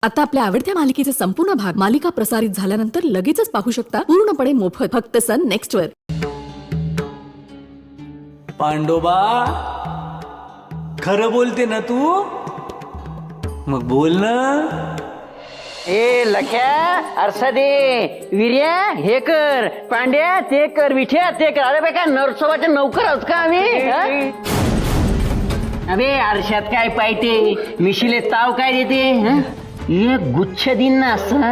आता आपल्या आवडत्या मालिकेचे संपूर्ण भाग मालिका प्रसारित झाल्यानंतर लगेचच पाहू शकता पूर्णपणे मोफत फक्त सन नेक्स्ट वर. पांडोबा खरं बोलते ना तू? मग बोल ना. ए लख्या आरसा दे, वीर्या हे कर, पांड्या ते कर, विठ्या ते कर. अरे काय नरसोबाचे नौकर आहोत का आम्ही? हा? अबे आरशात काय पाहिजे, मिशिले ताव काय देते? हा? एक गुच्छ दिन ना असं.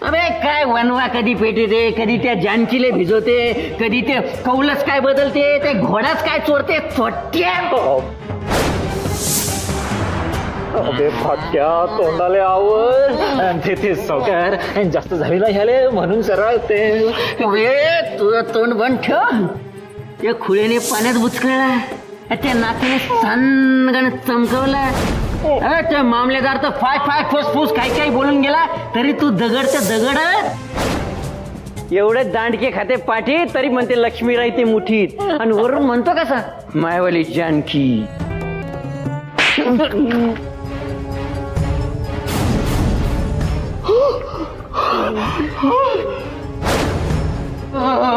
अबे काय वनवा कधी पेटते, कधी त्या जानकीले भिजवते, कधी ते कौलच काय बदलते, ते घोडाच काय चोरते. छोट्या अबे फाट्या तोंडाले आवर ते सावकार जास्त झालेला ह्याले म्हणून सरळ ते तुझं तोंड बंद ठेव. त्या खुळ्याने पाण्यात बुचकळला, त्या नातीने सनगण चमकवला. त्या मामलेदार तर फाय फाय फुसफुस काही काही बोलून गेला, तरी तू दगडच्या दगड. एवढे दांडके खाते पाठी, तरी म्हणते लक्ष्मी राहते मुठीत, आणि वरून म्हणतो कसा मायवाली जानकी.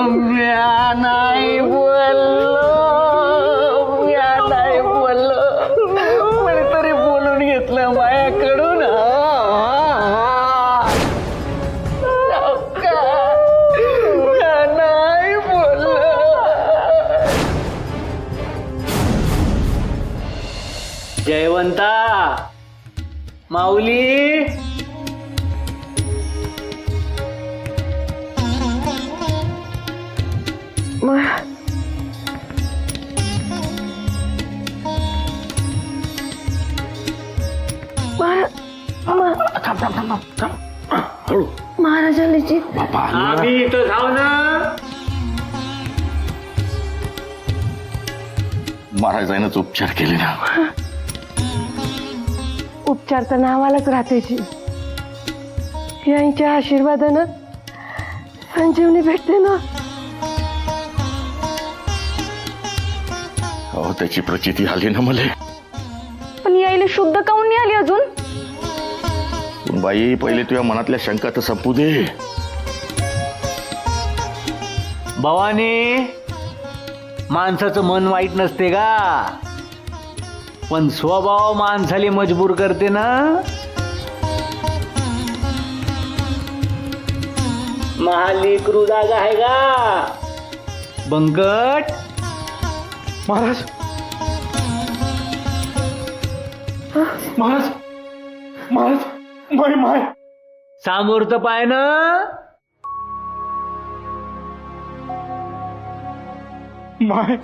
म्या नाही बोललो, म्या नाही बोललो, कोणीतरी बोलून घेतलं माझ्याकडून. म्या नाही बोललो. जयवंता माऊली महाराजांनी आम्ही इथं जाऊ ना. महाराजांनाच उपचार केले ना. उपचार तर नावालाच राहते जी. यांच्या आशीर्वादानं संजीवनी भेटते ना. हो त्याची प्रचिती आली ना मले. पण यायला शुद्ध काऊन नाही आली अजून? पण बाई पहिले तुझ्या मनातल्या शंका तर संपू दे. भवानी माणसाचं मन वाईट नसते का, पण स्वभाव माणसाला मजबूर करते ना. महालेकरू जागा आहे का बंकट? महाराज महाराज महाराज माय माय सामोर्थ पाय ना. माय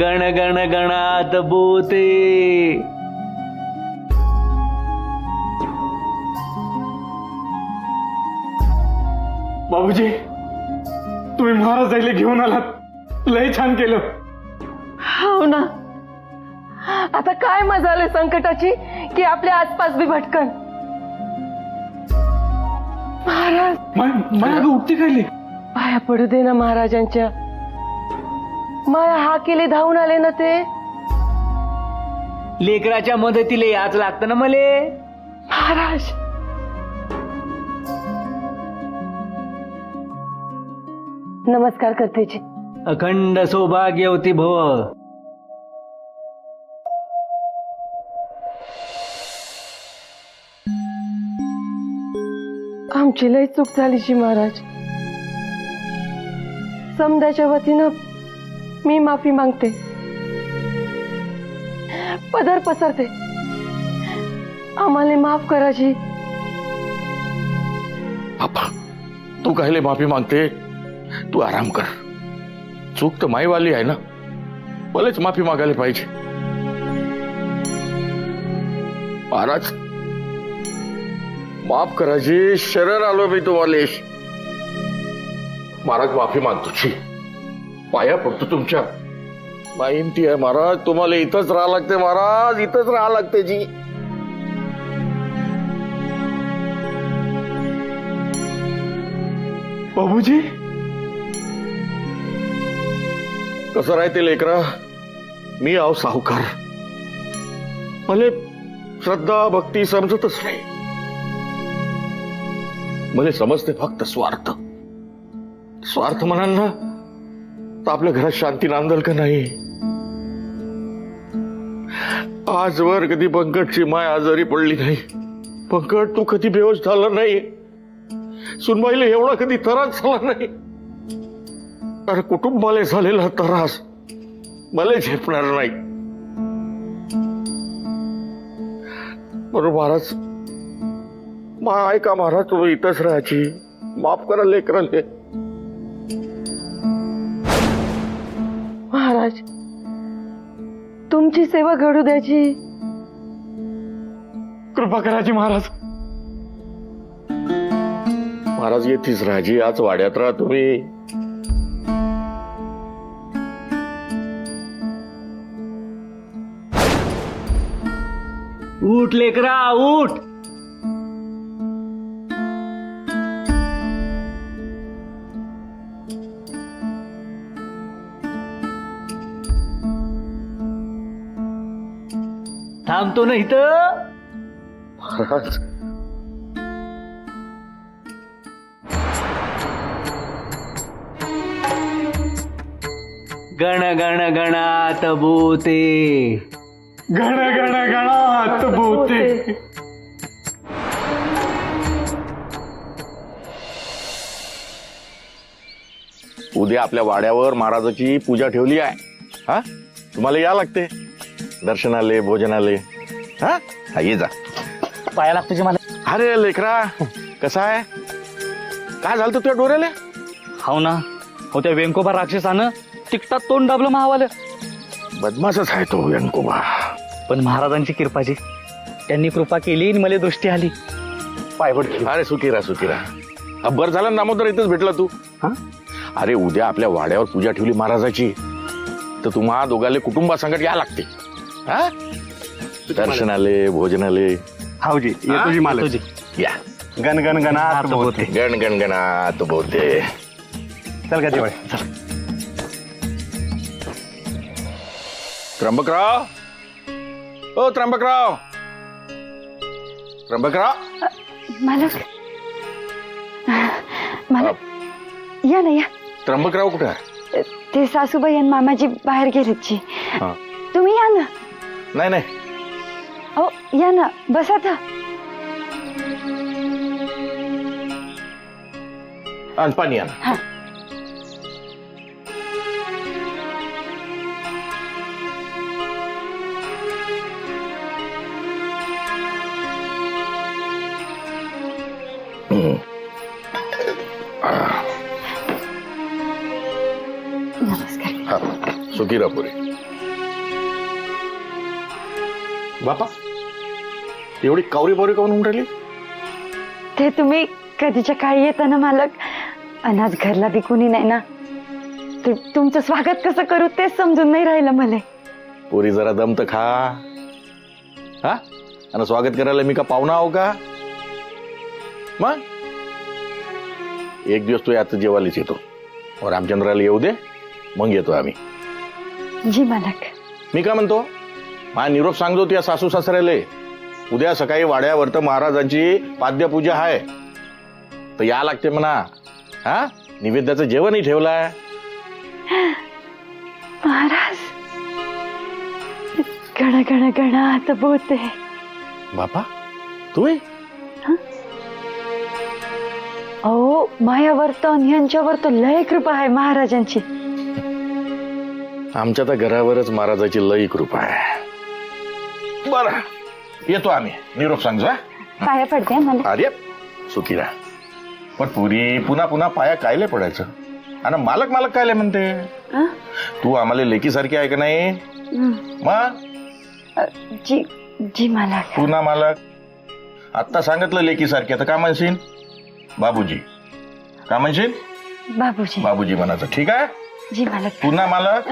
गण गण गणात बोते. बाबूजी तुम्ही महाराज जायला घेऊन आलात, लय छान केलं. हो ना. आता काय मजा आली संकटाची की आपल्या आसपास बी भटकन. महाराज माय अगं उठती खायली. पाया पडू दे ना महाराजांच्या. माया हा केले धावून आले ना ते. लेकराच्या मदतीला याच लागतं ना मले. महाराज नमस्कार करते जी. अखंड सौभाग्यवती भव. आमची लय चूक झाली जी महाराज. समद्याच्या वतीनं मी माफी मागते, पदर पसरते. आम्हाला माफ करा जी. बापा तू कायले माफी मागते? तू आराम कर. चूक तर माईवाली आहे ना, मलाच माफी मागायला पाहिजे. महाराज माफ करायची शरण आलो मी तुम्हाला. महाराज माफी मागतो. पाया पडतो तुमच्या. माहिती आहे महाराज, तुम्हाला इथंच राहा लागते महाराज, इथंच राहा लागते जी. बाबूजी कसं राहते लेकरा? मी आहो सावकार. मला श्रद्धा भक्ती समजतच नाही. मला समजते फक्त स्वार्थ. स्वार्थ म्हणाल ना तर आपल्या घरात शांती नांदल का नाही. आजवर कधी पंकजची माय आजारी पडली नाही. पंकज तू कधी बेहोश झाला नाही. सुनबाईला एवढा कधी त्रास झाला नाही. अरे कुटुंबाला झालेला त्रास मला झेपणार नाही. बरोबर महाराज. ऐका महाराज, तुम्ही इथंच राहायची. माफ करा लेकराले. महाराज, तुमची सेवा घडू द्यायची. कृपा करायची महाराज. महाराज येथेच राहायची. आज वाड्यात राहा तुम्ही. उठ लेकरा उठ. थांबतो ना इथं. महाराज गण गण गणात बोते. गण गण गणात बोते. उद्या आपल्या वाड्यावर महाराजाची पूजा ठेवली आहे. हा तुम्हाला या लागते दर्शनाले भोजनाले. हा ये जा. पाया लागतो जी मला. अरे लेकरा कसा आहे. काय झालं तुझ्या डोऱ्याला. हो ना. हो त्या व्यंकोबा राक्षसानं तिकटात तोंड दाबलं महावालं. बदमाशच आहे तो व्यंकोबा. पण महाराजांची कृपाची त्यांनी कृपा केली आणि मला दृष्टी आली. पायवड केली. अरे सुखीरा सुखीरा. बर झाला ना दामोदर इथंच भेटला तू. हा अरे उद्या आपल्या वाड्यावर पूजा ठेवली महाराजाची तर तुम्हा दोघाले कुटुंबासंगत या लागते. हा दर्शनाले भोजनाले. हावजी येतो जी मला. या. गण गण गणात बोते. गण गण गणात बोते. चल का दिवाळी चल. त्र्यंबकराव. ओ त्र्यंबकराव. त्र्यंबकराव. मालक, मालक या ना या. त्र्यंबकराव कुठे आहे. ते सासूबाई आणि मामाजी बाहेर गेलेत जी. तुम्ही या ना. नाही नाही. हो या ना बसा था. आणि पाणी आण. हा. नमस्कार. सुखीरापुरी. बापा एवढी कावरी बावरी काऊन होऊन राहिली. ते तुम्ही कधीच्या काळी येताना मालक. अनाज घरला बी कोणी नाही ना. ते तुमचं स्वागत कसं करू तेच समजून नाही राहिलं मला. पोरी जरा दम तर खा. हा आणि स्वागत करायला मी का पाहुणा आहो का. मग एक दिवस तू आता जेवायलाच येतो. रामचंद्राला येऊ दे मग येतो आम्ही. जी मालक. मी का म्हणतो मा निरोप सांगतो त्या सासू सासऱ्याले. उद्या सकाळी वाड्यावर तर महाराजांची पाद्यपूजा आहे तर या लागते म्हणा. हा निवेद्याचं जेवणही ठेवलाय. महाराज गण गण गणात बोते. बापा तू अहो मायावर तर यांच्यावर तर लय कृपा आहे महाराजांची. आमच्या तर घरावरच महाराजाची लई कृपा आहे. बरं येतो आम्ही. निरोप सांगतो. पाया पडते मला. अरे सुखी राहा. पण पुरी पुन्हा पुन्हा पाया कायले पडायचं. आणि मालक मालक कायले म्हणते. तू आम्हाला लेकीसारखी आहे का नाही. मग जी जी मालक. पुन्हा मालक. आत्ता सांगितलं लेकीसारखी आता का म्हणशील. बाबूजी का म्हणशील. बाबूजी. बाबूजी म्हणायचं. ठीक आहे. जी मालक. पुन्हा मालक.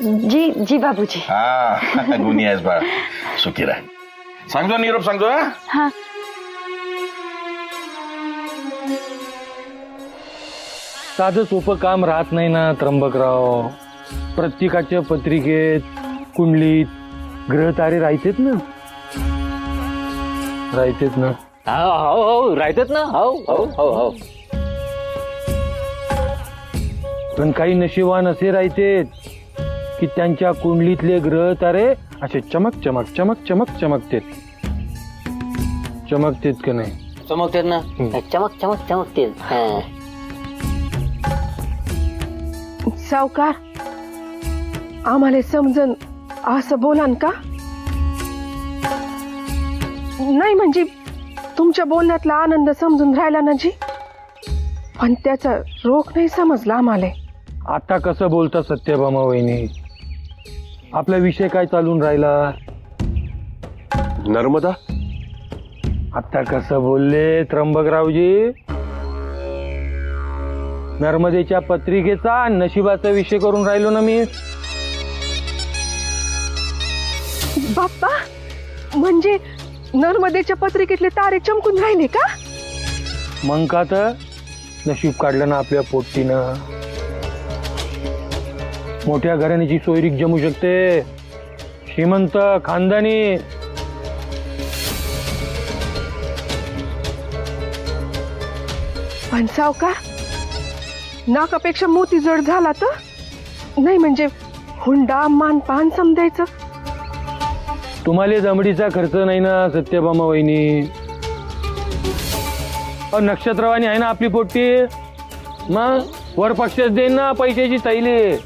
जी जी बाबूजी. हा गुन्ही आहेस बाळा. सुखी राह. सांगतो निरोप सांगतो. हा. साधं सोपं काम राहत नाही ना त्र्यंबकराव. प्रत्येकाच्या पत्रिकेत कुंडलीत ग्रहतारे राहतेत ना. राहतेत ना. हो राहतात ना. हो हो हो हो. पण काही नशिबान असे राहतेत की त्यांच्या कुंडलीतले ग्रह तारे असे चमक चमक चमक चमक चमकतेत. चमकतेत का नाही? चमकतात ना. चमक चमक चमकते. सावकार आम्हाला समजन असं बोलान का? नाही म्हणजे तुमच्या बोलण्यातला आनंद समजून राहिला ना जी, पण त्याचा रोख नाही समजला आम्हाला. आता कसं बोलता सत्यभामा वहिनी? आपला विषय काय चालून राहिला? नर्मदा, आता कसं बोलले त्र्यंबकरावजी? नर्मदेच्या पत्रिकेचा नशिबाचा विषय करून राहिलो ना मी. बाप्पा म्हणजे नर्मदेच्या पत्रिकेतले तारे चमकून राहिले का? मग का तर नशीब काढलं ना आपल्या पोट्टीनं. मोठ्या घराण्याची सोयरीक जमू शकते. श्रीमंत खानदानी. पण सावकार नाकापेक्षा मोती जड झाला तर? नाही म्हणजे हुंडा मानपान समजायचं. तुम्हाला जमडीचा खर्च नाही ना सत्यभामा वहिनी. नक्षत्रवाणी आहे ना आपली पोट्टी. मग वर पक्षच देईन ना पैशाची थैली.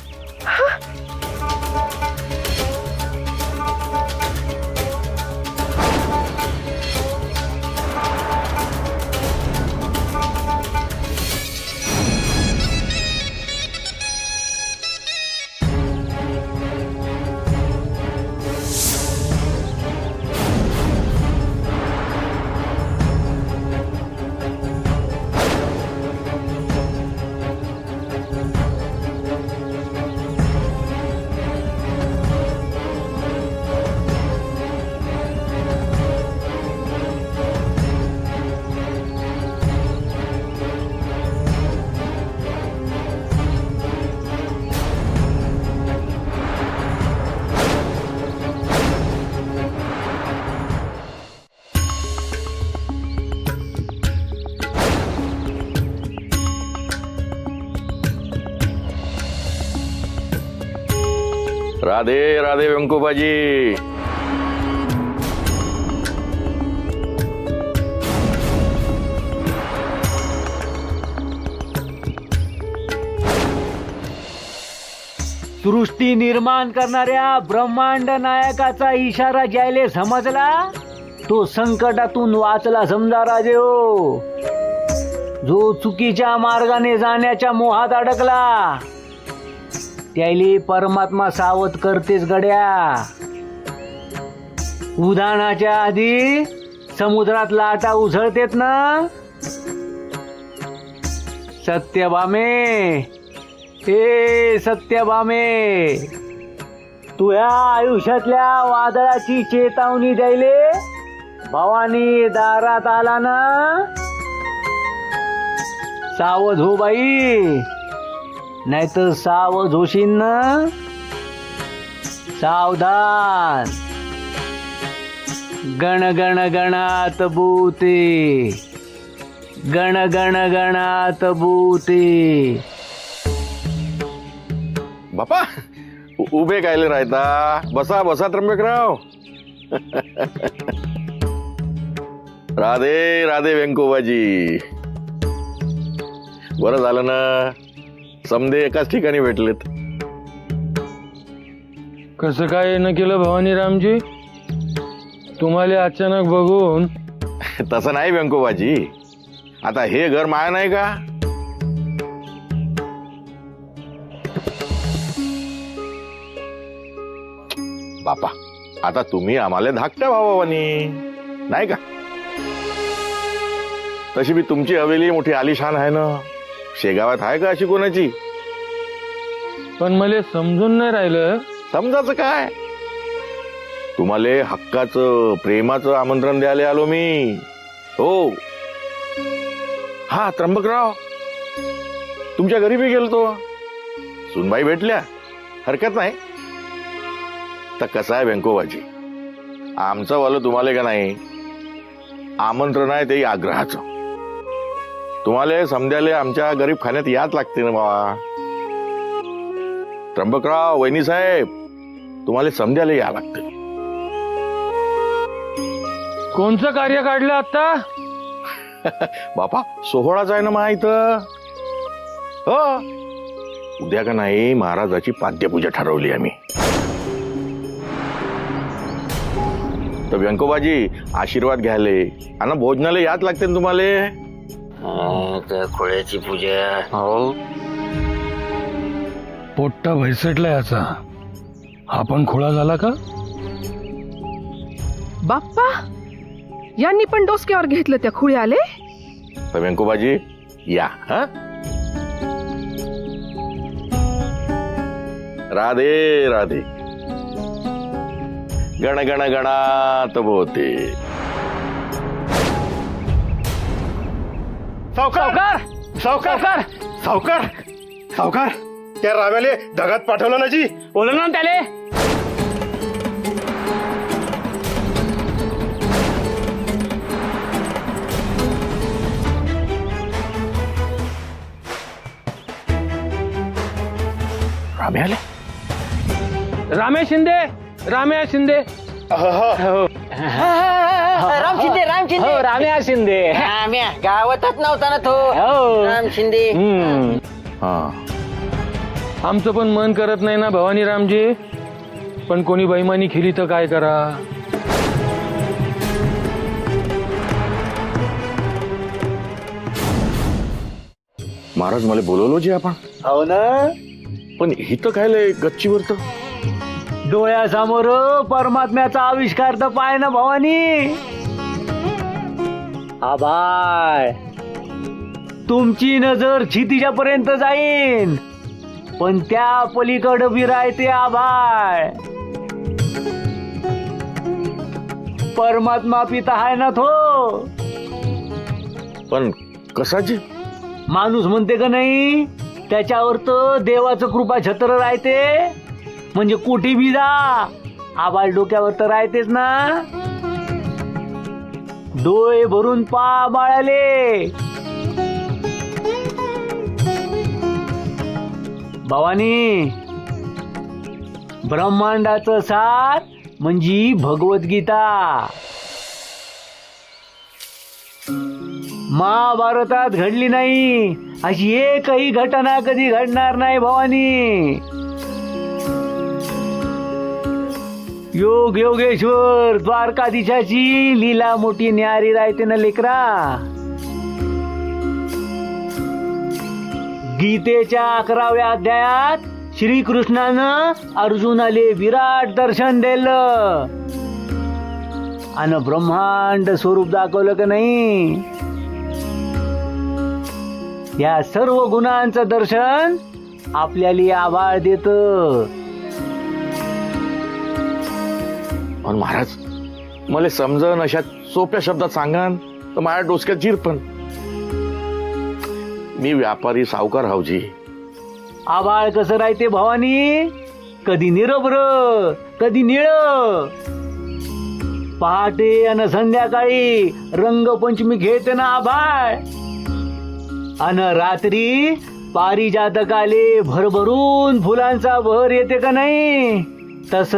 राधे राधे व्यंकोबाजी. सृष्टी निर्माण करणाऱ्या ब्रह्मांड नायकाचा इशारा ज्याले समजला तो संकटातून वाचला समजा राजे हो. जो चुकीच्या मार्गाने जाण्याच्या मोहात अडकला त्याले परमात्मा सावध करतेच गड्या. उधाणाच्या आधी समुद्रात लाटा उसळतेत ना. सत्यभामे, हे सत्यभामे, तुझ्या आयुष्यातल्या वादळाची चेतावणी द्यायले भवानी दारात आला ना. सावध हो बाई, नाहीतर सावध होशील ना. सावधान. गण गण गणात भूते, गण गण गणात भूते. बापा उभे कायले राहता? बसा बसा त्र्यंबकराव. राधे राधे व्यंकोबाजी. बरं झालं ना समधे एकाच ठिकाणी भेटलेत. कसं काय न केलं भवानी रामजी? तुम्हाला अचानक बघून. तसं नाही व्यंकोबाजी, आता हे घर माया नाही का? बापा आता तुम्ही आम्हाला धाकट्या भावानी नाही का? तशी बी तुमची हवेली मोठी आलिशान आहे ना. शेगावात आहे का अशी कोणाची? पण मला समजून नाही राहिलं. समजायचं काय? तुम्हाला हक्काचं प्रेमाचं आमंत्रण द्यायला आलो मी. हो हा त्र्यंबकराव, तुमच्या घरी बी गेलतो. सुनबाई भेटल्या हरकत नाही. तर कसं आहे व्यंकोबाजी, आमचं वालं तुम्हाला का नाही आमंत्रण आहे ते आग्रहाचं. तुम्हाला समजायला आमच्या गरीब खाण्यात याच लागते ना बाबा. त्र्यंबकराव, वहिनी साहेब, तुम्हाला समजायला या लागते. कोणचं कार्य काढलं आता? बापा सोहळाच आहे ना माहित. हो, उद्या का नाही महाराजाची पाद्यपूजा ठरवली आम्ही. तर व्यंकोबाजी आशीर्वाद घ्यायले आणि भोजनाला याच लागते ना तुम्हाला. खोळ्याची पूजा. हो, पोट्टा भैसटला याचा. हा पण खोळा झाला का? बाप्पा, यांनी पण डोसक्यावर घेतलं त्या खुळी आले. तर व्यंकोबाजी या. हा, राधे राधे. गण गण गणात बोते. सावकार सावकार सावकार सावकार, त्या राव्याले ढगात पाठवलं ना जी. बोल ना त्याले. रामे आले. रामे शिंदे, रामे शिंदे. राम शिंदे, राम शिंदे. राम्या शिंदे. राम्या गावातच नव्हता ना तो. राम शिंदे. हा, आमचं पण मन करत नाही ना भवानी रामजी, पण कोणी बैमानी केली तर काय करा. महाराज मला बोलवलो जी आपण. हो ना, पण इथं काय लय गच्चीवर तर. डोळ्यासमोर परमात्म्याचा आविष्कार तर पाय ना भवानी. आभाळ, तुमची नजर क्षितिजा पर्यंत जाईन, पण त्या पलीकडं विरायते आभाळ. परमात्मा पिता आहे ना तो. पण कसाची? माणूस म्हणते का नाही, त्याच्यावर तर देवाचं कृपा छत्र राहते. म्हणजे कुठे बी जा, आबाळ डोक्यावर तर राहतेच ना. डोळे भरून पा बाळाले. भवानी, ब्रह्मांडाचं सार म्हणजे भगवद्गीता. महाभारतात घडली नाही अशी एकही घटना कधी घडणार नाही भवानी. योग योगेश्वर द्वारकाधीशाची लीला मोठी न्यारी राहते ना लेकरा. गीतेच्या 11व्या अध्यायात श्रीकृष्णानं अर्जुनाले विराट दर्शन दिलं आणि ब्रह्मांड स्वरूप दाखवलं का नाही. या सर्व गुणांचं दर्शन आपल्याला आभाळ देत. पण महाराज, मला समजन अशा सोप्या शब्दात सांगान तर माझ्या डोसक्यात जिरपण. मी व्यापारी सावकार हावजी. आभाळ कसं राहते भवानी, कधी निरभ्र कधी निळ. पहाटे आणि संध्याकाळी रंगपंचमी खेळते ना आभाळ. अन रात्री पारिजातकाले भरभरून फुलांचा बहर येते का नाही, तस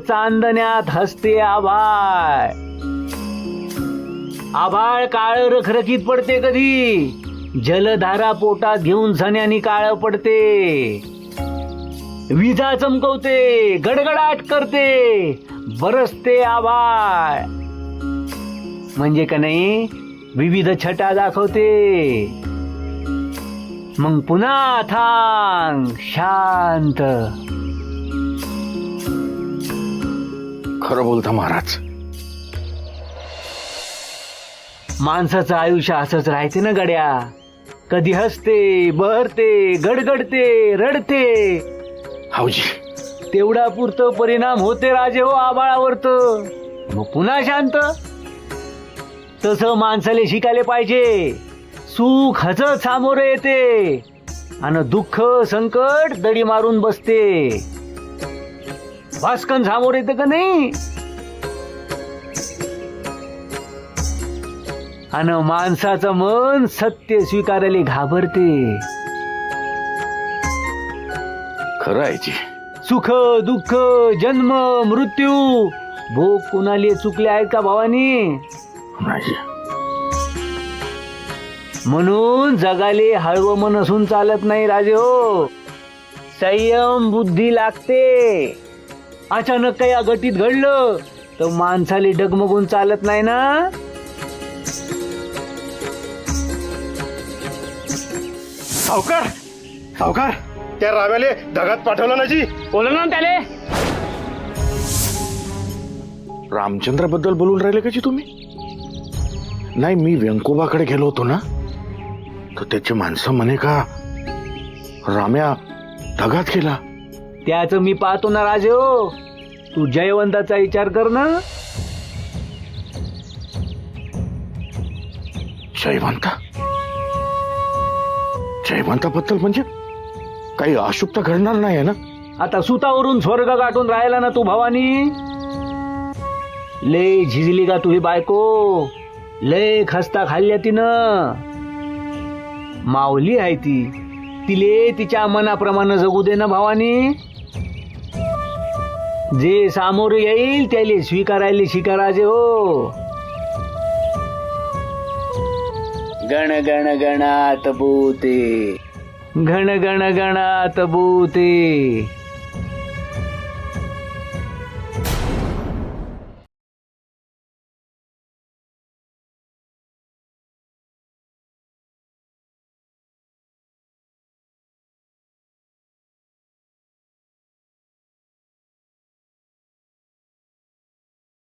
चांदण्यात हसते आभाळ. आभाळ काळ रखरखीत पडते कधी, जलधारा पोटात घेऊन झण्यानी काळ पडते. विजा चमकवते, गडगडाट करते, बरसते आभाळ. म्हणजे का नाही विविध छटा दाखवते. मग पुन्हा थांब शांत. खरं बोलता महाराज. माणसाचं आयुष्य असंच राहते ना गड्या. कधी हसते, बहरते, गडगडते, रडते. हावजी, तेवढा पुरतं परिणाम होते राजे हो आबाळावरत. मग पुन्हा शांत. तसं माणसाले शिकायला पाहिजे. सुख हसत सामोरे येते आणि दुःख संकट दडी मारून बसते. भास्कन समोर येतं का नाही? आणि माणसाचं मन सत्य स्वीकारायला घाबरते. खरं आहे जी. सुख दुःख जन्म मृत्यू भोग कुणाले चुकले आहेत का भावानी? नाही. म्हणून जगाले हळवं मन असून चालत नाही राजे हो. संयम बुद्धी लागते. अचानक काही अघटित घडलं तर माणसाले डगमगून चालत नाही ना. सावकार सावकार त्या राव्याले ढगात पाठवलं ना जी. बोला ना त्याले. रामचंद्र बद्दल बोलून राहिले का जी तुम्ही? नाही, मी व्यंकोबाकडे गेलो होतो ना, तर त्याची माणसं म्हणे का राम्या ढगात गेला. त्याच मी पाहतो ना राजे हो. तू जयवंताचा विचार कर ना. जयवंता जयवंताबद्दल म्हणजे काही अशुभता घडणार नाही आहे ना? आता सुतावरून स्वर्ग गाठून राहिला ना तू भावानी. लय झिजली का तुझी बायको? लय खस्ता खाल्ल्या तिनं. माऊली आहे ती. तिले तिच्या मनाप्रमाणे जगू दे ना भावानी. जे सामोरे येईल त्याले स्वीकारायला शिकाराजे हो. गण गण गणात भूते. घण गण गणात भूते.